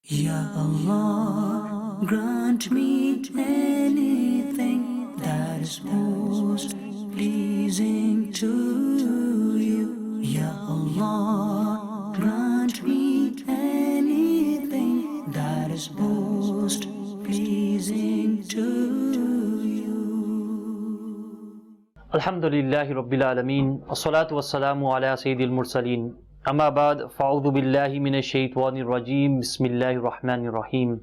Ya Allah, grant me anything that is most pleasing to you. Ya Allah, grant me anything that is most pleasing to you. Alhamdulillahi Rabbil Alameen. As-salatu was-salamu ala Sayyidil Mursaleen. Amma ba'd, fa'udhu billahi minash shaytanir rajim. Bismillahir Rahmanir Rahim.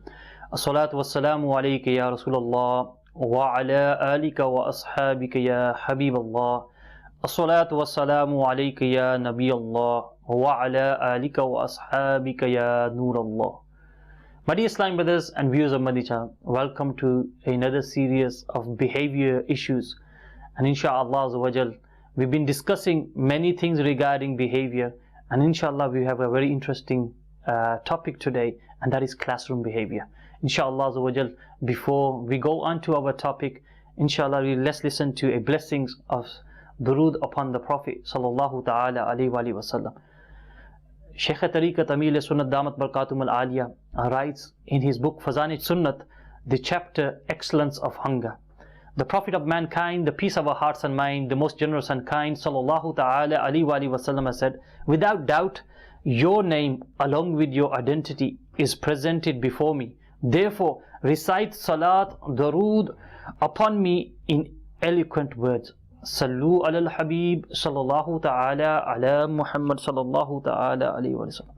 As-salatu was-salamu alayka ya Rasulullah wa ala alika wa ashabika ya Habiballah. As-salatu was-salamu alayka ya Nabiyallah wa ala alika wa ashabika ya Nurallah. My dear Islam brothers and viewers of Madani Channel, welcome to another series of behavior issues. And inshallah, we've been discussing many things regarding behavior. And inshallah, we have a very interesting topic today, and that is classroom behavior. Inshallah, before we go on to our topic, inshallah, let's listen to a blessings of durood upon the Prophet sallallahu ta'ala alayhi wa sallam. Shaykh Tariqat Amil Sunnat Damat Barakatum Al-Aliyah writes in his book Fazani Sunnat, the chapter Excellence of Hunger. The Prophet of mankind, the peace of our hearts and mind, the most generous and kind, sallallahu ta'ala alayhi wa sallam has said, without doubt, your name along with your identity is presented before me. Therefore, recite salat, darood upon me in eloquent words. Sallu ala al-Habib, sallallahu ta'ala ala Muhammad, sallallahu ta'ala alayhi wa sallam.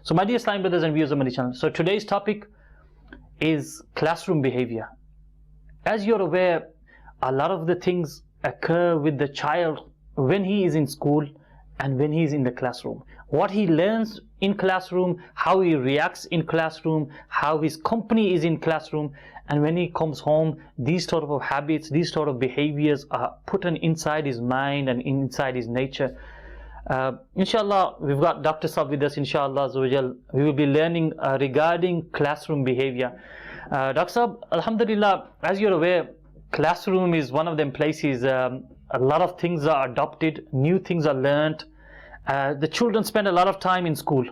So my dear Islam brothers and viewers of Madani Channel, so today's topic is classroom behavior. As you're aware, a lot of the things occur with the child when he is in school and when he is in the classroom. What he learns in classroom, how he reacts in classroom, how his company is in classroom, and when he comes home, these sort of habits, these sort of behaviors are put inside his mind and inside his nature. Inshallah, we've got Dr. Sab with us, inshallah. We will be learning regarding classroom behavior. Dr. Sab, alhamdulillah, as you're aware, classroom is one of them places a lot of things are adopted, new things are learnt. The children spend a lot of time in school,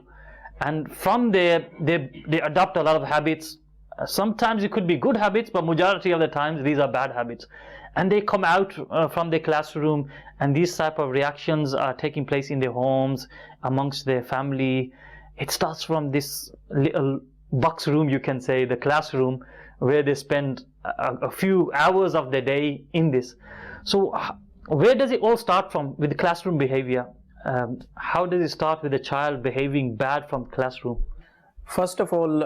and from there they adopt a lot of habits. Sometimes it could be good habits, but majority of the times these are bad habits. And they come out from the classroom, and these type of reactions are taking place in their homes, amongst their family. It starts from this little box room, you can say, the classroom, where they spend a few hours of the day in this. So where does it all start from with the classroom behavior? How does it start with a child behaving bad from classroom? First of all,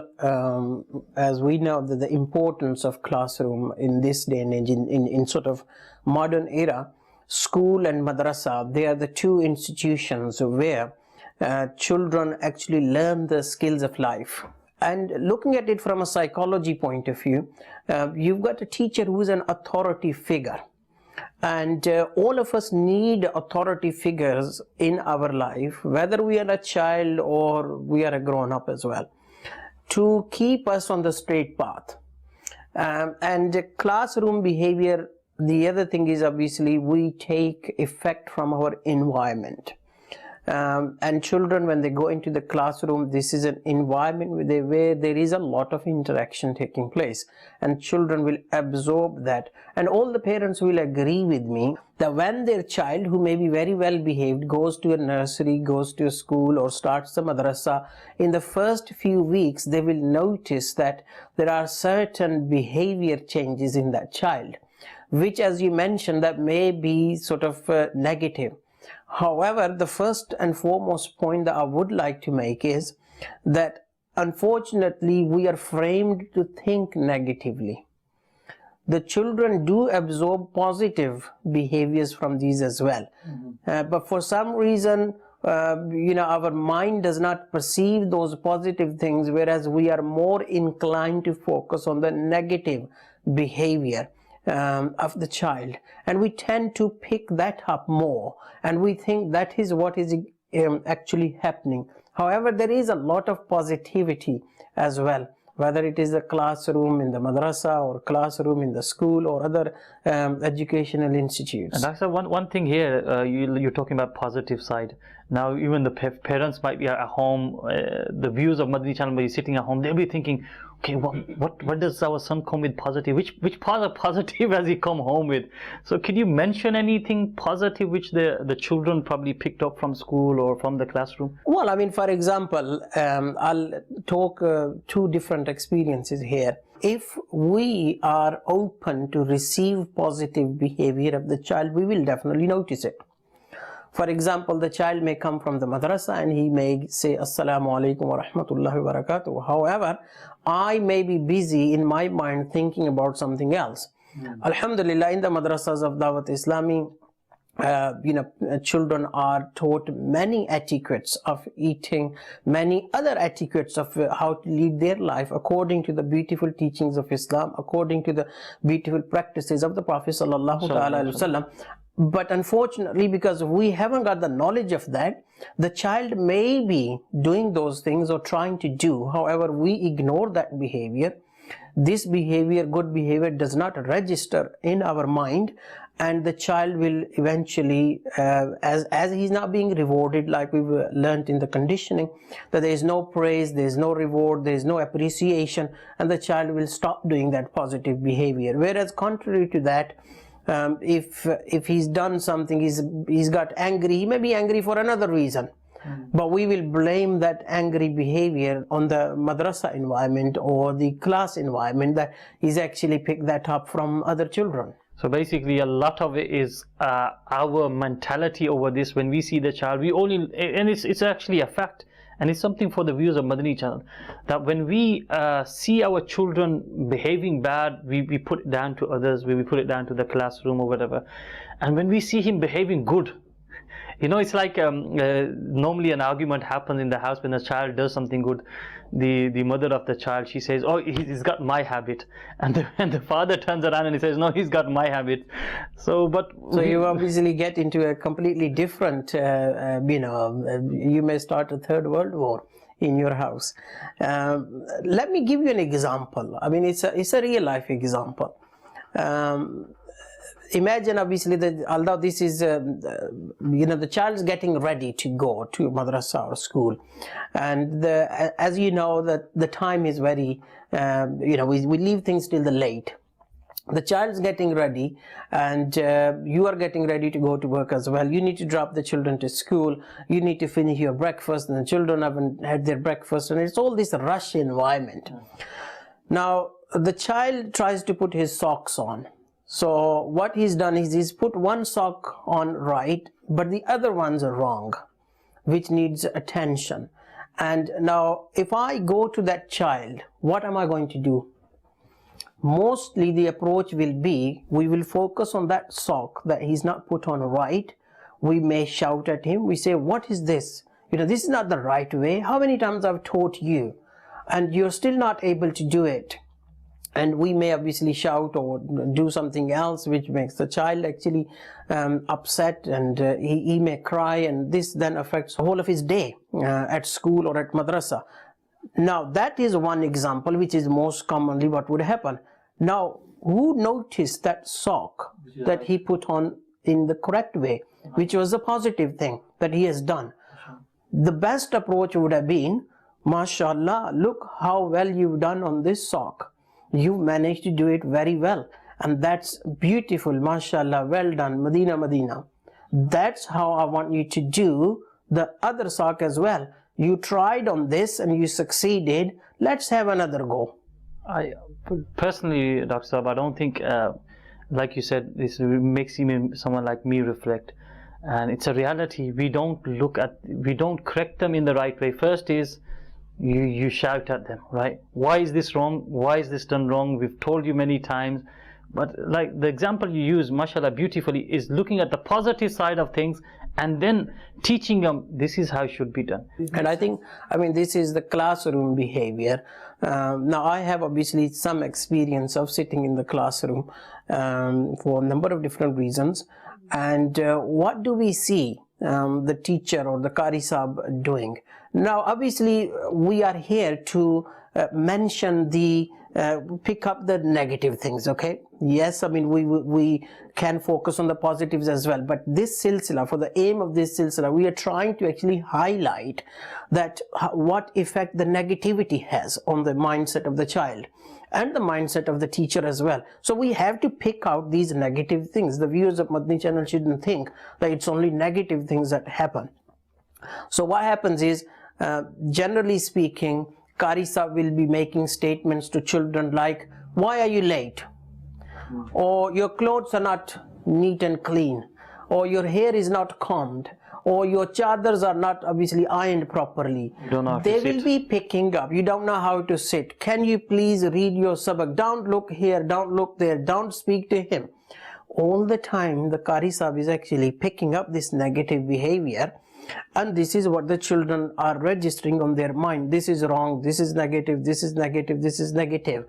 as we know that the importance of classroom in this day and age, in sort of modern era, school and madrasa, they are the two institutions where children actually learn the skills of life. And looking at it from a psychology point of view, you've got a teacher who is an authority figure. And all of us need authority figures in our life, whether we are a child or we are a grown-up as well, to keep us on the straight path. And classroom behavior, the other thing is obviously we take effect from our environment. And children, when they go into the classroom, this is an environment where there is a lot of interaction taking place, and children will absorb that. And all the parents will agree with me that when their child, who may be very well behaved, goes to a nursery, goes to a school, or starts the madrasa, in the first few weeks they will notice that there are certain behavior changes in that child, which, as you mentioned, that may be sort of negative. However, the first and foremost point that I would like to make is that unfortunately we are framed to think negatively. The children do absorb positive behaviors from these as well. But for some reason, our mind does not perceive those positive things, whereas we are more inclined to focus on the negative behavior of the child, and we tend to pick that up more, and we think that is what is actually happening. However, there is a lot of positivity as well, whether it is the classroom in the madrasa or classroom in the school or other educational institutes. And that's one thing here, you're talking about positive side. Now even the parents might be at home, the viewers of Madani Channel might be sitting at home, they'll be thinking, okay, what does our son come with positive? Which part of positive has he come home with? So could you mention anything positive which the children probably picked up from school or from the classroom? Well, I mean, for example, I'll talk two different experiences here. If we are open to receive positive behavior of the child, we will definitely notice it. For example, the child may come from the madrasa and he may say Assalamu alaikum wa rahmatullahi wa barakatuh. However, I may be busy in my mind thinking about something else. Alhamdulillah, in the madrasas of Dawat Islami, children are taught many etiquettes of eating, many other etiquettes of how to lead their life according to the beautiful teachings of Islam, according to the beautiful practices of the Prophet sallallahu alaihi wasallam. But unfortunately, because we haven't got the knowledge of that, the child may be doing those things or trying to do. However, we ignore that behavior. This behavior, good behavior, does not register in our mind, and the child will eventually, as he's not being rewarded, like we've learned in the conditioning, that there is no praise, there is no reward, there is no appreciation, and the child will stop doing that positive behavior. Whereas contrary to that, if he's done something, he's got angry, he may be angry for another reason, but we will blame that angry behavior on the madrasa environment or the class environment, that he's actually picked that up from other children. So basically a lot of it is our mentality over this. When we see the child, we only, and it's actually a fact, and it's something for the viewers of Madani Channel, that when we see our children behaving bad, we put it down to others, we put it down to the classroom or whatever. And when we see him behaving good, you know, it's like normally an argument happens in the house when a child does something good. The mother of the child, she says, oh, he's got my habit, and the father turns around and he says, no, he's got my habit. So you obviously get into a completely different, you may start a third world war in your house. Let me give you an example. I mean, it's a real life example. Imagine, obviously, that although this is, the child's getting ready to go to madrasa or school, and as you know, that the time is very, we leave things till the late. The child's getting ready, and you are getting ready to go to work as well. You need to drop the children to school. You need to finish your breakfast, and the children haven't had their breakfast, and it's all this rush environment. Now, the child tries to put his socks on. So what he's done is he's put one sock on right, but the other one's wrong, which needs attention. And now if I go to that child, what am I going to do? Mostly the approach will be, we will focus on that sock that he's not put on right. We may shout at him. We say, what is this? This is not the right way. How many times I've taught you, and you're still not able to do it? And we may obviously shout or do something else which makes the child actually upset, and he may cry, and this then affects the whole of his day at school or at madrasa. Now that is one example which is most commonly what would happen. Now, who noticed that sock that he put on in the correct way, which was a positive thing that he has done? The best approach would have been, MashaAllah, look how well you've done on this sock. You managed to do it very well, and that's beautiful, mashallah, well done, Medina, Medina. That's how I want you to do the other sock as well. You tried on this and you succeeded, let's have another go. I personally, Dr. Saab, I don't think, like you said, this makes even someone like me reflect. And it's a reality. We don't correct them in the right way. First is, you shout at them, right? Why is this wrong? Why is this done wrong? We've told you many times. But like the example you use, mashallah, beautifully, is looking at the positive side of things and then teaching them this is how it should be done. And I think, this is the classroom behavior. Now I have obviously some experience of sitting in the classroom for a number of different reasons. And what do we see the teacher or the Qari Sahib doing? Now obviously we are here to mention the pick up the negative things. Okay, yes, I mean we can focus on the positives as well, but this silsila, for the aim of this silsila, we are trying to actually highlight that what effect the negativity has on the mindset of the child and the mindset of the teacher as well. So we have to pick out these negative things. The viewers of Madani Channel shouldn't think that it's only negative things that happen. So what happens is, generally speaking, Qari Sahib will be making statements to children like, why are you late? Or your clothes are not neat and clean, or your hair is not combed, or your chadars are not obviously ironed properly. They will be picking up, you don't know how to sit. Can you please read your sabak? Don't look here, don't look there, don't speak to him. All the time the Qari Sahib is actually picking up this negative behavior, and this is what the children are registering on their mind. This is wrong, this is negative, this is negative, this is negative.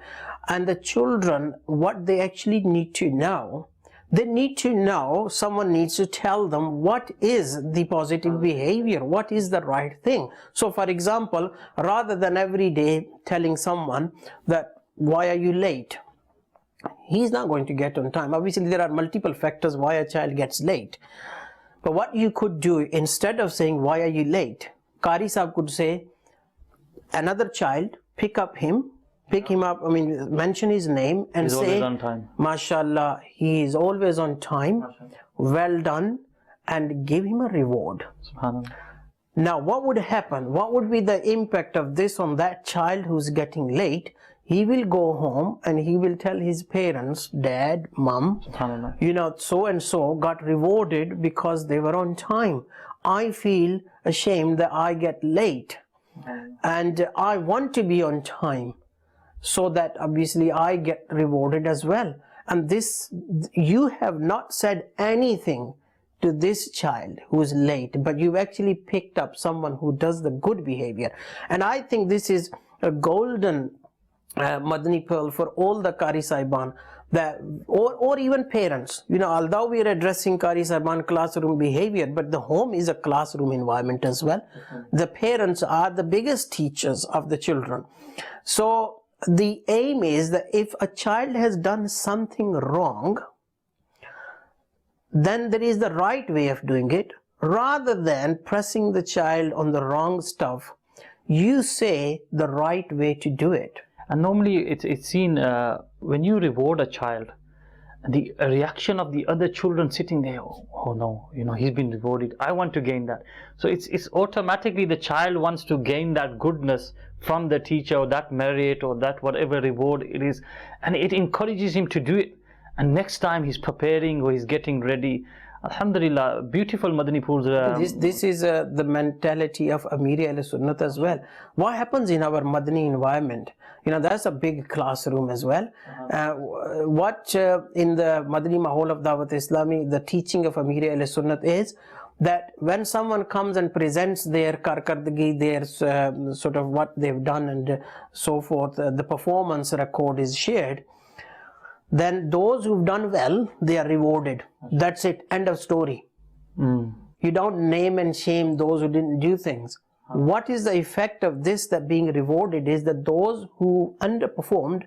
And the children, what they actually need to know, they need to know, someone needs to tell them what is the positive behavior, what is the right thing. So for example, rather than every day telling someone that, why are you late? He's not going to get on time. Obviously there are multiple factors why a child gets late. But what you could do, instead of saying, why are you late? Qari Sahib could say, another child, pick him up, I mean, mention his name and he's say, always on time. MashaAllah, he is always on time, well done, and give him a reward. SubhanAllah. Now, what would happen? What would be the impact of this on that child who's getting late? He will go home and he will tell his parents, dad, mom, you know, so and so got rewarded because they were on time. I feel ashamed that I get late and I want to be on time, so that obviously I get rewarded as well. And this, you have not said anything to this child who is late, but you've actually picked up someone who does the good behavior. And I think this is a golden Madani pearl for all the Qari Sahiban, that, or even parents. You know, although we are addressing Qari Sahiban classroom behavior, but the home is a classroom environment as well. The parents are the biggest teachers of the children. So the aim is that if a child has done something wrong, then there is the right way of doing it. Rather than pressing the child on the wrong stuff, you say the right way to do it. And normally it's seen when you reward a child, the reaction of the other children sitting there, oh no, you know, he's been rewarded, I want to gain that. So it's automatically the child wants to gain that goodness from the teacher, or that merit, or that whatever reward it is, and it encourages him to do it. And next time he's preparing or he's getting ready. Alhamdulillah, beautiful Madani pools. This is the mentality of Amiri al-Sunnat as well. What happens in our Madani environment? You know, that's a big classroom as well. What in the Madani Mahol of Dawat Islami, the teaching of Amiri al-Sunnat is that when someone comes and presents their karkardagi, their sort of what they've done and so forth, the performance record is shared, then those who've done well, they are rewarded. That's it, end of story. You don't name and shame those who didn't do things. What is the effect of this, that being rewarded, is that those who underperformed,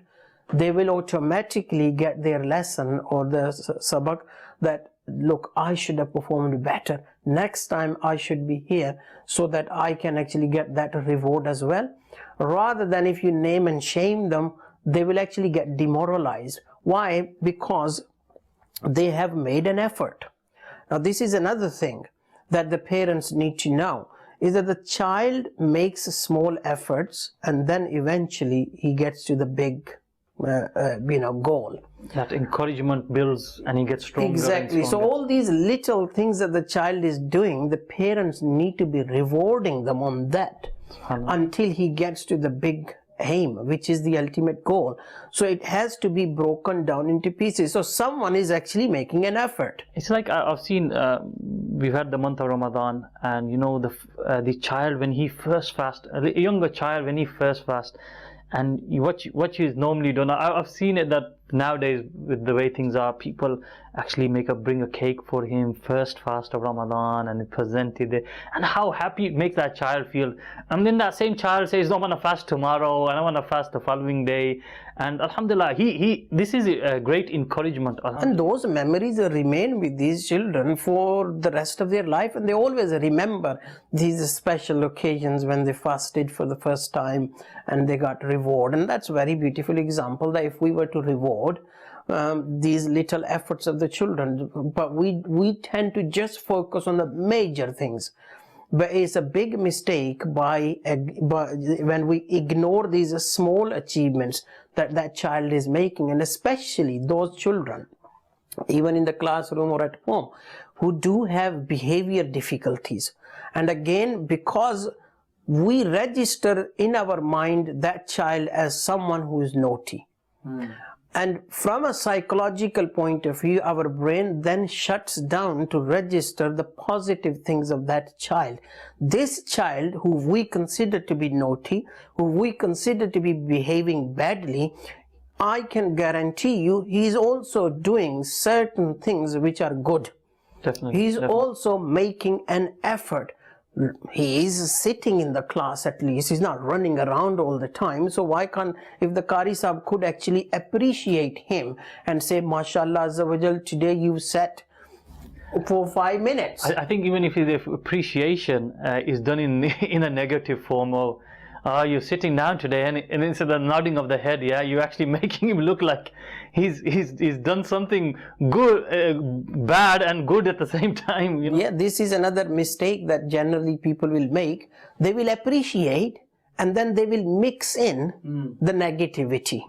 they will automatically get their lesson or the sabak that, look, I should have performed better. Next time I should be here so that I can actually get that reward as well. Rather than if you name and shame them, they will actually get demoralized. Why? Because they have made an effort. Now this is another thing that the parents need to know, is that the child makes small efforts and then eventually he gets to the big goal. That encouragement builds and he gets stronger. Exactly. And stronger. So all these little things that the child is doing, the parents need to be rewarding them on that until he gets to the big aim, which is the ultimate goal. So it has to be broken down into pieces. So someone is actually making an effort. It's like I've seen, we've had the month of Ramadan, and you know, the child when he first fasts, a younger child when he first fasts, and what you normally done, I've seen it that Nowadays, with the way things are, people actually bring a cake for him first fast of Ramadan and present it, and how happy it makes that child feel. And then that same child says, "No, I want to fast tomorrow, and I want to fast the following day." And Alhamdulillah, this is a great encouragement. And those memories remain with these children for the rest of their life, and they always remember these special occasions when they fasted for the first time and they got reward. And that's a very beautiful example that if we were to reward these little efforts of the children, but we tend to just focus on the major things. But it's a big mistake when we ignore these small achievements that child is making, and especially those children, even in the classroom or at home, who do have behavior difficulties. And again, because we register in our mind that child as someone who is naughty. And from a psychological point of view, our brain then shuts down to register the positive things of that child. This child, who we consider to be naughty, who we consider to be behaving badly, I can guarantee you he's also doing certain things which are good. Definitely. He's also making an effort. He is sitting in the class at least. He's not running around all the time. So why can't, if the Qari Sahib could actually appreciate him and say, "MashaAllah Azza wa Jal, today you sat for 5 minutes." I think even if the appreciation is done in a negative form, or you're sitting down today, and instead of nodding of the head, you're actually making him look like he's done something good, bad and good at the same time. Yeah, this is another mistake that generally people will make. They will appreciate and then they will mix in the negativity.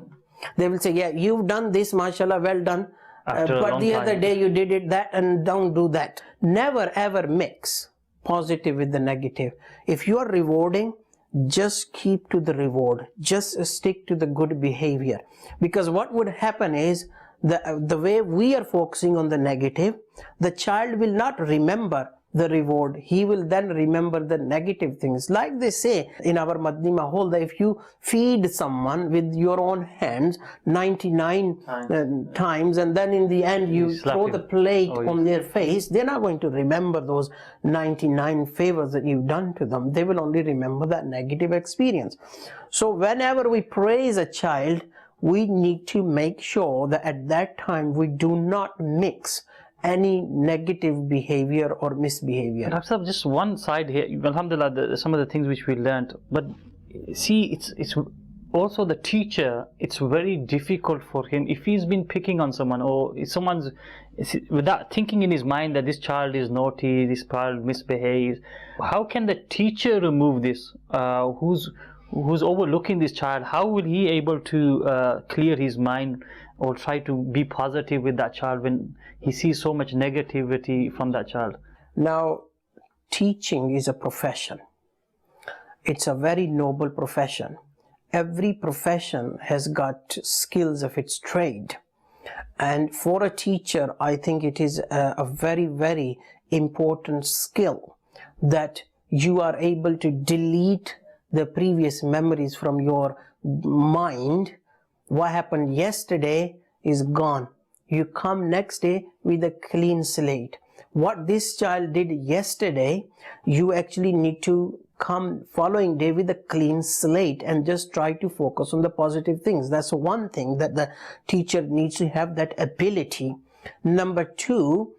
They will say, "Yeah, you've done this, mashallah, well done. But the other day you did it that, and don't do that." Never ever mix positive with the negative. If you are rewarding, just keep to the reward. Just stick to the good behavior. Because what would happen is, the way we are focusing on the negative, the child will not remember the reward. He will then remember the negative things. Like they say in our Madani Mahol, that if you feed someone with your own hands 99 times, and then in the end you throw the plate on their face, they're not going to remember those 99 favors that you've done to them. They will only remember that negative experience. So whenever we praise a child, we need to make sure that at that time we do not mix any negative behavior or misbehavior. Perhaps just one side here, alhamdulillah, some of the things which we learned, but see, it's also the teacher, it's very difficult for him if he's been picking on someone, or if someone's, without thinking in his mind that this child is naughty, this child misbehaves, how can the teacher remove this? Who's overlooking this child? How will he able to clear his mind or try to be positive with that child when he sees so much negativity from that child? Now, teaching is a profession. It's a very noble profession. Every profession has got skills of its trade. And for a teacher, I think it is a very, very important skill that you are able to delete the previous memories from your mind. What happened yesterday is gone. You come next day with a clean slate. What this child did yesterday, you actually need to come following day with a clean slate and just try to focus on the positive things. That's one thing that the teacher needs to have, that ability. Number two,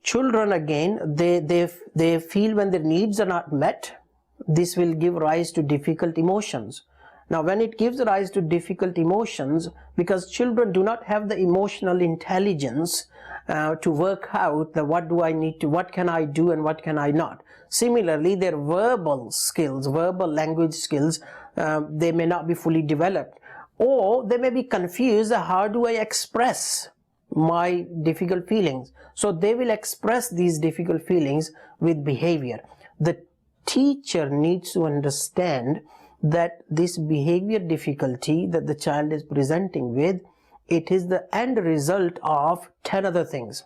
children again, they feel when their needs are not met, this will give rise to difficult emotions. Now, when it gives rise to difficult emotions, because children do not have the emotional intelligence to work out that what do I need to, what can I do and what can I not. Similarly, their verbal skills, verbal language skills, they may not be fully developed, or they may be confused, how do I express my difficult feelings? So they will express these difficult feelings with behavior. The teacher needs to understand that this behavior difficulty that the child is presenting with, it is the end result of 10 other things.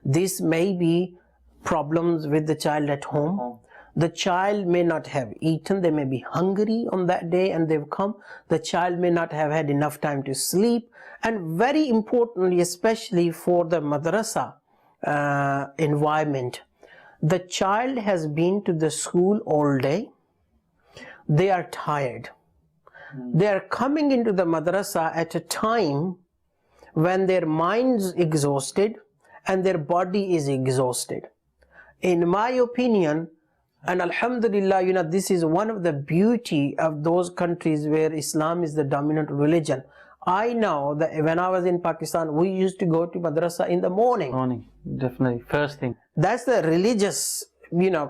This may be problems with the child at home. The child may not have eaten, they may be hungry on that day and they've come. The child may not have had enough time to sleep. And very importantly, especially for the madrasa environment, the child has been to the school all day. They are tired. They are coming into the madrasa at a time when their mind's exhausted and their body is exhausted. In my opinion, and alhamdulillah, this is one of the beauty of those countries where Islam is the dominant religion. I know that when I was in Pakistan, we used to go to madrasa in the morning. Morning, definitely, first thing. That's the religious,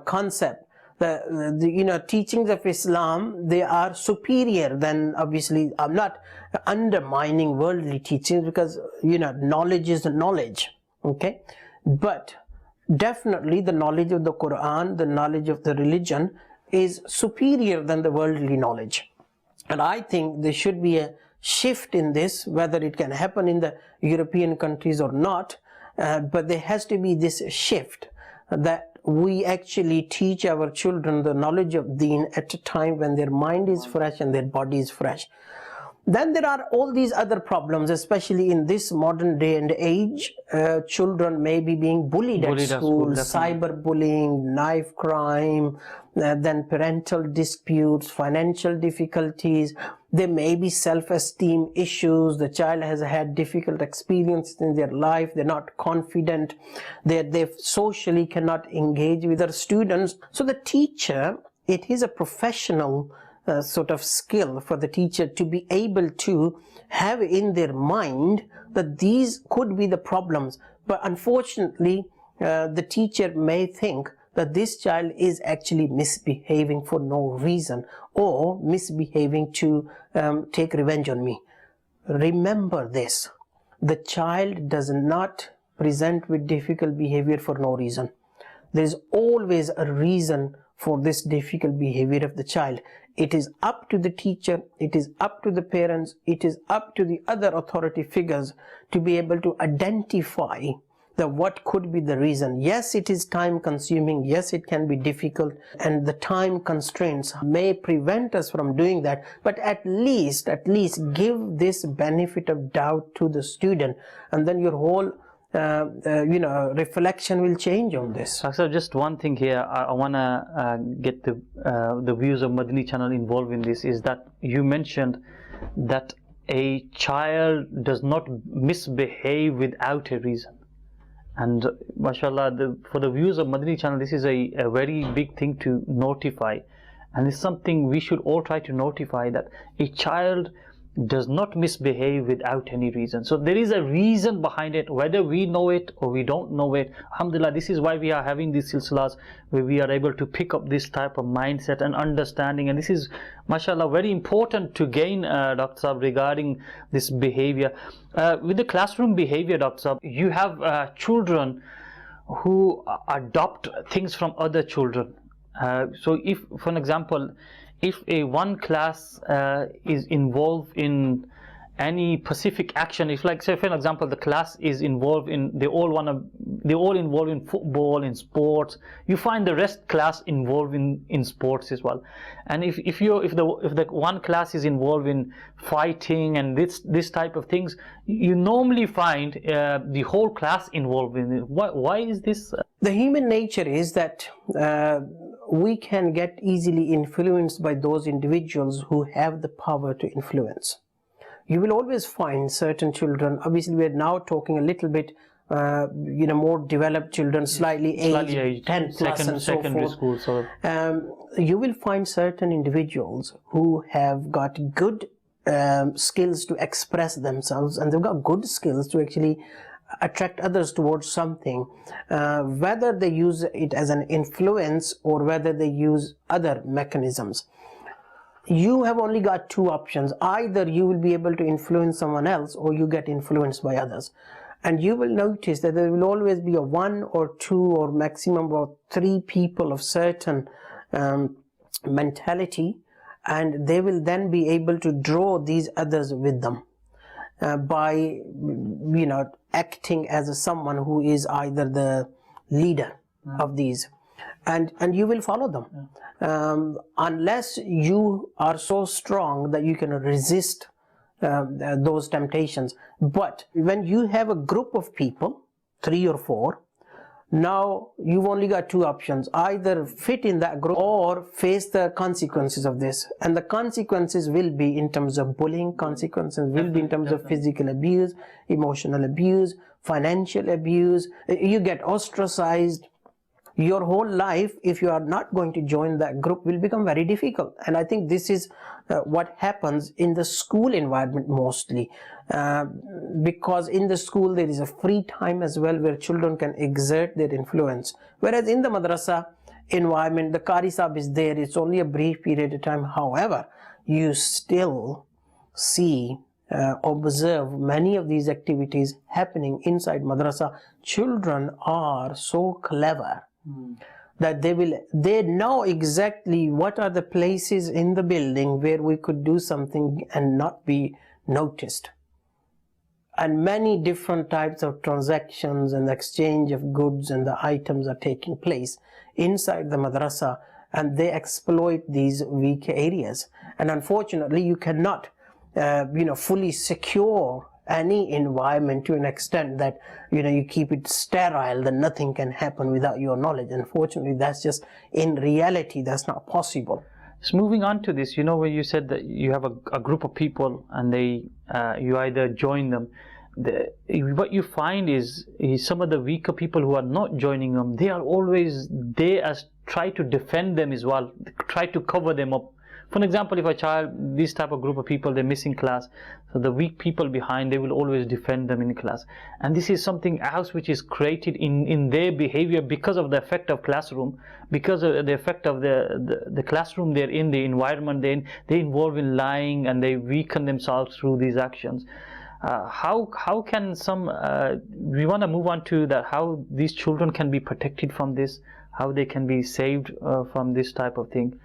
concept. The teachings of Islam, they are superior than, obviously, I'm not undermining worldly teachings because, knowledge is knowledge, okay? But definitely the knowledge of the Quran, the knowledge of the religion is superior than the worldly knowledge. And I think there should be a shift in this, whether it can happen in the European countries or not, but there has to be this shift that we actually teach our children the knowledge of Deen at a time when their mind is fresh and their body is fresh. Then there are all these other problems, especially in this modern day and age. Children may be being bullied at school, cyberbullying, knife crime, then parental disputes, financial difficulties. There may be self-esteem issues. The child has had difficult experiences in their life. They're not confident. They socially cannot engage with their students. So the teacher, it is a professional sort of skill for the teacher to be able to have in their mind that these could be the problems. But unfortunately, the teacher may think that this child is actually misbehaving for no reason or misbehaving to take revenge on me. Remember this, the child does not present with difficult behavior for no reason. There is always a reason for this difficult behavior of the child. It is up to the teacher, it is up to the parents, it is up to the other authority figures to be able to identify what could be the reason. Yes, it is time consuming, yes, it can be difficult, and the time constraints may prevent us from doing that, but at least give this benefit of doubt to the student, and then your whole reflection will change on this. So just one thing here, I want to get the views of Madani Channel involved in this, is that you mentioned that a child does not misbehave without a reason. And mashallah, for the views of Madani Channel, this is a very big thing to notify, and it's something we should all try to notify, that a child does not misbehave without any reason. So there is a reason behind it, whether we know it or we don't know it. Alhamdulillah, this is why we are having these silsilas, where we are able to pick up this type of mindset and understanding, and this is mashallah very important to gain, Dr. Saab, regarding this behavior. With the classroom behavior, Dr. Saab, you have children who adopt things from other children. So if, for an example, if one class is involved in any specific action, if, like, say for an example, the class is involved in, they're all involved in football, in sports, you find the rest class involved in sports as well. And if the one class is involved in fighting and this type of things, you normally find the whole class involved in it. Why is this? The human nature is that we can get easily influenced by those individuals who have the power to influence. You will always find certain children, obviously we are now talking a little bit, more developed children, slightly aged, 10 plus and so forth. School, so. You will find certain individuals who have got good skills to express themselves, and they've got good skills to actually attract others towards something, whether they use it as an influence or whether they use other mechanisms. You have only got two options. Either you will be able to influence someone else, or you get influenced by others. And you will notice that there will always be a one or two or maximum of three people of certain mentality, and they will then be able to draw these others with them by acting as someone who is either the leader of these. and you will follow them. Unless you are so strong that you can resist those temptations. But when you have a group of people, 3 or 4, now you've only got 2 options: either fit in that group or face the consequences of this. And the consequences will be in terms of bullying, consequences will be in terms of physical abuse, emotional abuse, financial abuse. You get ostracized. Your whole life, if you are not going to join that group, will become very difficult. And I think this is what happens in the school environment mostly, because in the school there is a free time as well where children can exert their influence, whereas in the madrasa environment the Qari Sahib is there, it's only a brief period of time. However, you still see observe many of these activities happening inside madrasa. Children are so clever that they know exactly what are the places in the building where we could do something and not be noticed. And many different types of transactions and exchange of goods and the items are taking place inside the madrasa, and they exploit these weak areas. And unfortunately, you cannot fully secure any environment to an extent that you keep it sterile, that nothing can happen without your knowledge. Unfortunately, that's just, in reality, that's not possible. So moving on to this, where you said that you have a group of people and you either join them, what you find is some of the weaker people who are not joining them, they are always there as try to defend them as well, try to cover them up. For example, if a child, this type of group of people, they're missing class, so the weak people behind, they will always defend them in class. And this is something else which is created in their behavior because of the effect of classroom, because of the effect of the classroom they're in, the environment they involve in lying, and they weaken themselves through these actions. How can we want to move on to that, how these children can be protected from this, how they can be saved from this type of thing.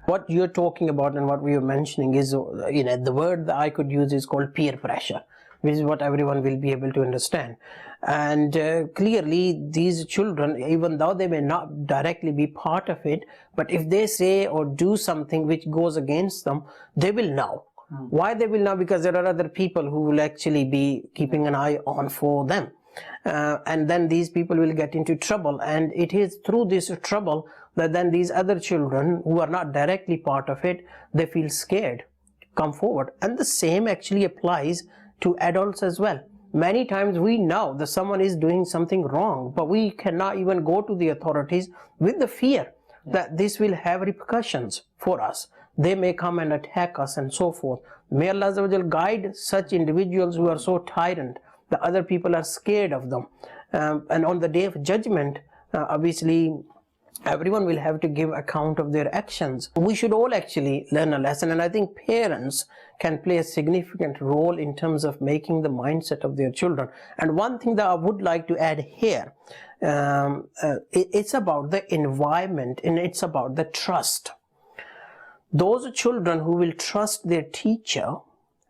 What you're talking about and what we are mentioning is, the word that I could use is called peer pressure, which is what everyone will be able to understand. And clearly these children, even though they may not directly be part of it, but if they say or do something which goes against them, they will know. Why they will know? Because there are other people who will actually be keeping an eye on for them. And then these people will get into trouble, and it is through this trouble that then these other children who are not directly part of it, they feel scared, come forward. And the same actually applies to adults as well. Many times we know that someone is doing something wrong, but we cannot even go to the authorities with the fear that this will have repercussions for us. They may come and attack us and so forth. May Allah Azza wa Jal guide such individuals who are so tyrant that other people are scared of them. And on the day of judgment, obviously, everyone will have to give account of their actions. We should all actually learn a lesson, and I think parents can play a significant role in terms of making the mindset of their children. And one thing that I would like to add here, it's about the environment and it's about the trust. Those children who will trust their teacher,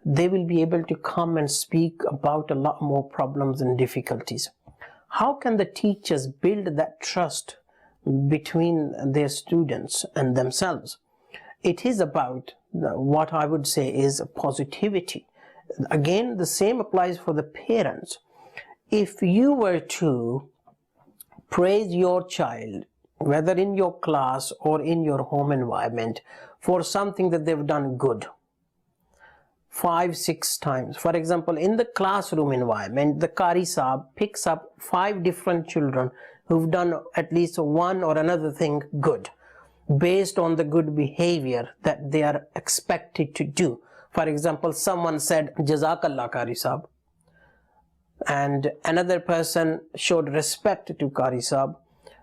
they will be able to come and speak about a lot more problems and difficulties. How can the teachers build that trust between their students and themselves? It is about what I would say is positivity. Again, the same applies for the parents. If you were to praise your child, whether in your class or in your home environment, for something that they've done good, 5, 6 times. For example, in the classroom environment, the Qari Sahib picks up 5 different children who've done at least one or another thing good, based on the good behavior that they are expected to do. For example, someone said, Jazakallah Qari Sahib, and another person showed respect to Qari Sahib.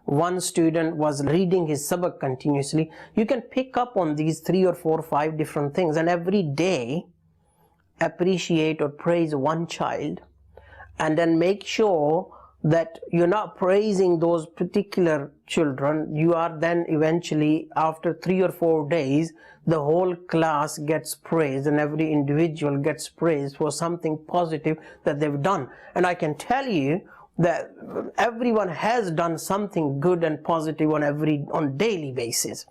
One student was reading his sabak continuously. You can pick up on these 3 or 4 or 5 different things, and every day appreciate or praise one child, and then make sure that you're not praising those particular children. You are then eventually, after 3 or 4 days, the whole class gets praised and every individual gets praised for something positive that they've done. And I can tell you, that everyone has done something good and positive on daily basis,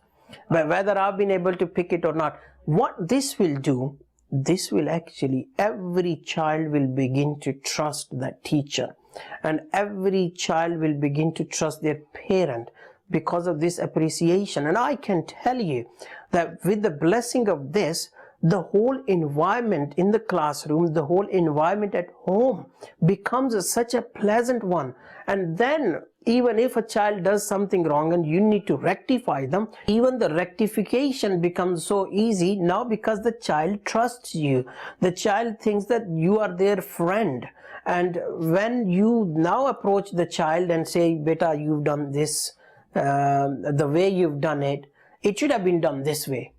but whether I've been able to pick it or not. What this will do, this will actually, every child will begin to trust that teacher, and every child will begin to trust their parent because of this appreciation. And I can tell you that with the blessing of this, the whole environment in the classroom, the whole environment at home becomes such a pleasant one. And then even if a child does something wrong and you need to rectify them, even the rectification becomes so easy now because the child trusts you. The child thinks that you are their friend. And when you now approach the child and say, beta, you've done this, the way you've done it, it should have been done this way.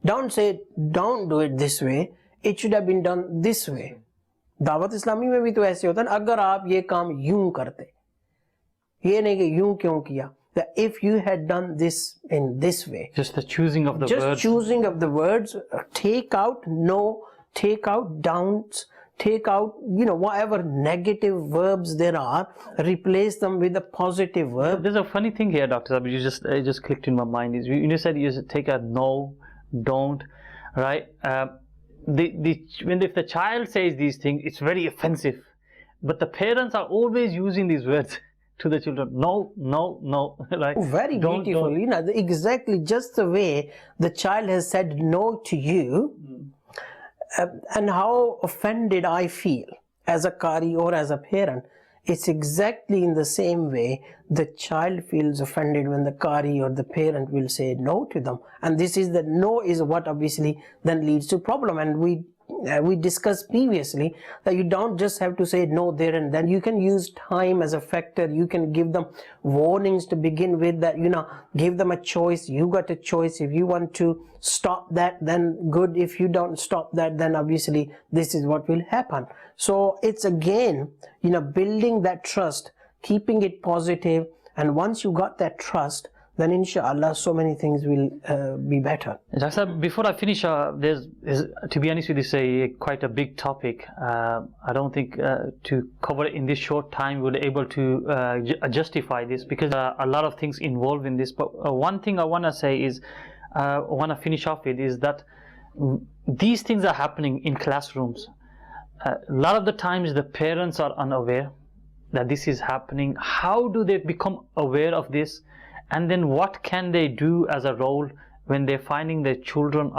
Don't say, don't do it this way, it should have been done this way. Dawat Islami में भी तो ऐसे होता है, अगर आप ये काम यूं करते, ये नहीं कि यूं क्यों किया, that if you had done this in this way. Just the choosing of the words. Just choosing of the words, take out no, take out don'ts, take out, whatever negative verbs there are, replace them with a positive verb. There's a funny thing here, Dr. Sabir, it just clicked in my mind. Is you said you just take a no, don't, right? If the child says these things, it's very offensive. But the parents are always using these words to the children. No, no, no. Right? Very beautiful. Don't. Exactly just the way the child has said no to you, and how offended I feel as a qari or as a parent. It's exactly in the same way the child feels offended when the qari or the parent will say no to them. And this is the no is what obviously then leads to problem. And we discussed previously that you don't just have to say no there and then. You can use time as a factor. You can give them warnings to begin with, that give them a choice. You got a choice. If you want to stop that, then good. If you don't stop that, then obviously this is what will happen. So it's again building that trust, keeping it positive, and once you got that trust, then inshallah so many things will be better. Doctor, before I finish, to be honest with you, it's quite a big topic. I don't think to cover it in this short time we'll be able to justify this, because a lot of things involved in this. But one thing I want to say is, I want to finish off with, is that these things are happening in classrooms. A lot of the times the parents are unaware that this is happening. How do they become aware of this? And then what can they do as a role when they're finding their children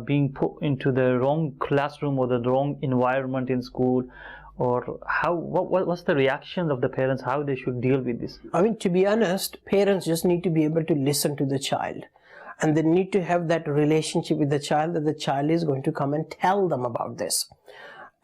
being put into the wrong classroom or the wrong environment in school? Or what's the reaction of the parents, how they should deal with this? I mean, to be honest, parents just need to be able to listen to the child. And they need to have that relationship with the child, that the child is going to come and tell them about this.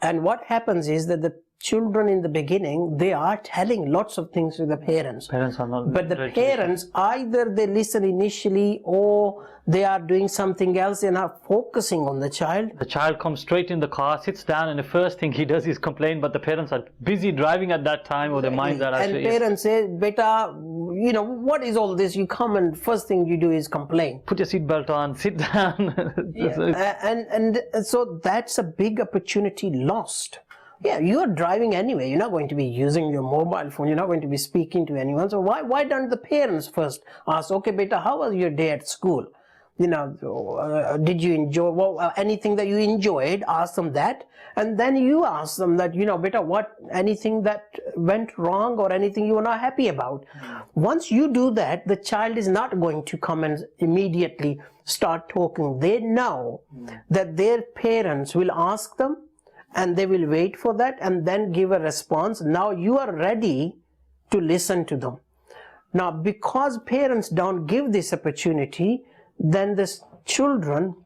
And what happens is that the children in the beginning, they are telling lots of things to the parents. Parents are not. But the parents, either they listen initially or they are doing something else and are focusing on the child. The child comes straight in the car, sits down, and the first thing he does is complain, but the parents are busy driving at that time, or their minds are actually... And parents say, beta, what is all this? You come and first thing you do is complain. Put your seatbelt on, sit down. And so that's a big opportunity lost. Yeah, you're driving anyway. You're not going to be using your mobile phone. You're not going to be speaking to anyone. So why don't the parents first ask, okay, beta, how was your day at school? Did you enjoy anything that you enjoyed? Ask them that. And then you ask them that, beta, anything that went wrong or anything you were not happy about. Once you do that, the child is not going to come and immediately start talking. They know that their parents will ask them, and they will wait for that and then give a response. Now you are ready to listen to them. Now, because parents don't give this opportunity, then the children,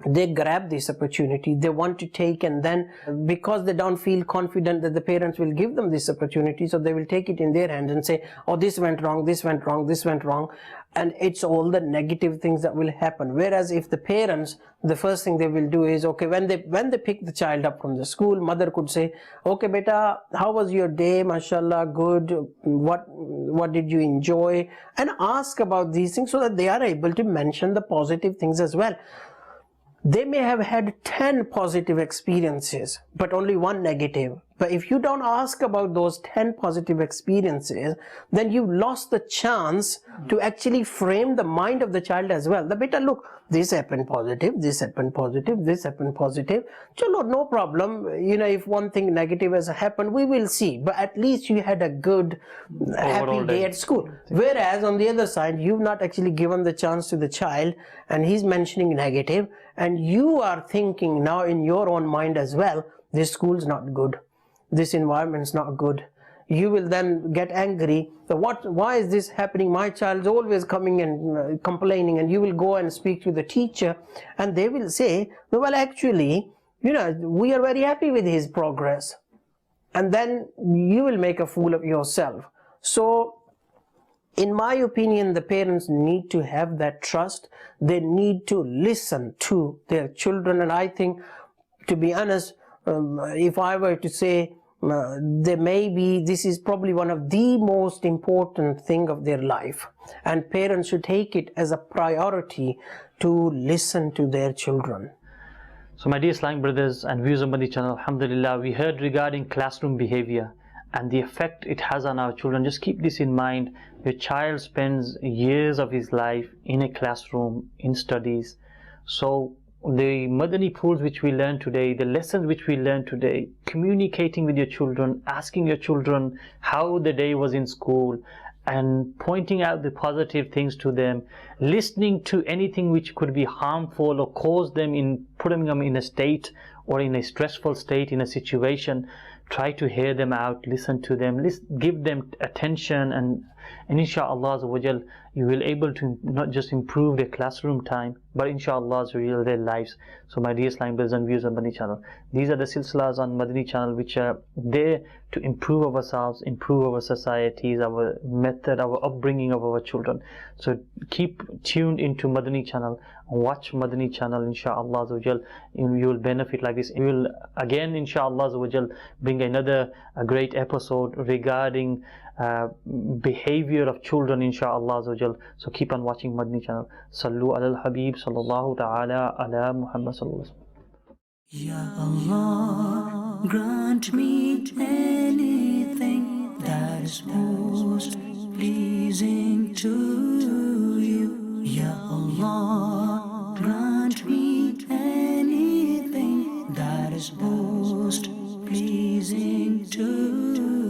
they grab this opportunity, they want to take, and then because they don't feel confident that the parents will give them this opportunity, so they will take it in their hands and say, oh, this went wrong, this went wrong, this went wrong. And it's all the negative things that will happen. Whereas if the parents, the first thing they will do is, okay, when they pick the child up from the school, mother could say, okay, beta, how was your day? Mashallah, good. What did you enjoy? And ask about these things so that they are able to mention the positive things as well. They may have had 10 positive experiences, but only one negative. But if you don't ask about those 10 positive experiences, then you lost the chance to actually frame the mind of the child as well. The beta, look, this happened positive, this happened positive, this happened positive. Chalo, no problem. If one thing negative has happened, we will see. But at least you had a good, happy day at school. Whereas on the other side, you've not actually given the chance to the child, and he's mentioning negative, and you are thinking now in your own mind as well, this school's not good. This environment is not good. You will then get angry. So why is this happening? My child's always coming and complaining, and you will go and speak to the teacher, and they will say, well, actually, we are very happy with his progress. And then you will make a fool of yourself. So, in my opinion, the parents need to have that trust. They need to listen to their children. And I think, to be honest, if I were to say, this is probably one of the most important thing of their life, and parents should take it as a priority to listen to their children. So my dear Islamic brothers and viewers of Madani Channel, alhamdulillah, we heard regarding classroom behavior and the effect it has on our children. Just keep this in mind. Your child spends years of his life in a classroom, in studies. So the Madani pools which we learn today, the lessons which we learn today, communicating with your children, asking your children how the day was in school, and pointing out the positive things to them, listening to anything which could be harmful or putting them in a state or in a stressful state, in a situation. Try to hear them out, listen to them, give them attention, and inshaAllah you will able to not just improve their classroom time, but inshaAllah their lives. So my dear Islamic brothers and viewers on Madani Channel, these are the silsilas on Madani Channel which are there to improve ourselves, improve our societies, our method, our upbringing of our children. So keep tuned into Madani Channel, watch Madani Channel, inshaAllah you will benefit like this. We will again inshaAllah bring another great episode regarding behavior of children, inshaAllah. So keep on watching Madani Channel. Sallu ala al-Habib sallallahu ta'ala ala Muhammad sallallahu alaihi wasallam. Ya Allah, grant me anything that is most pleasing to you. Ya Allah, grant me anything that is most pleasing to you.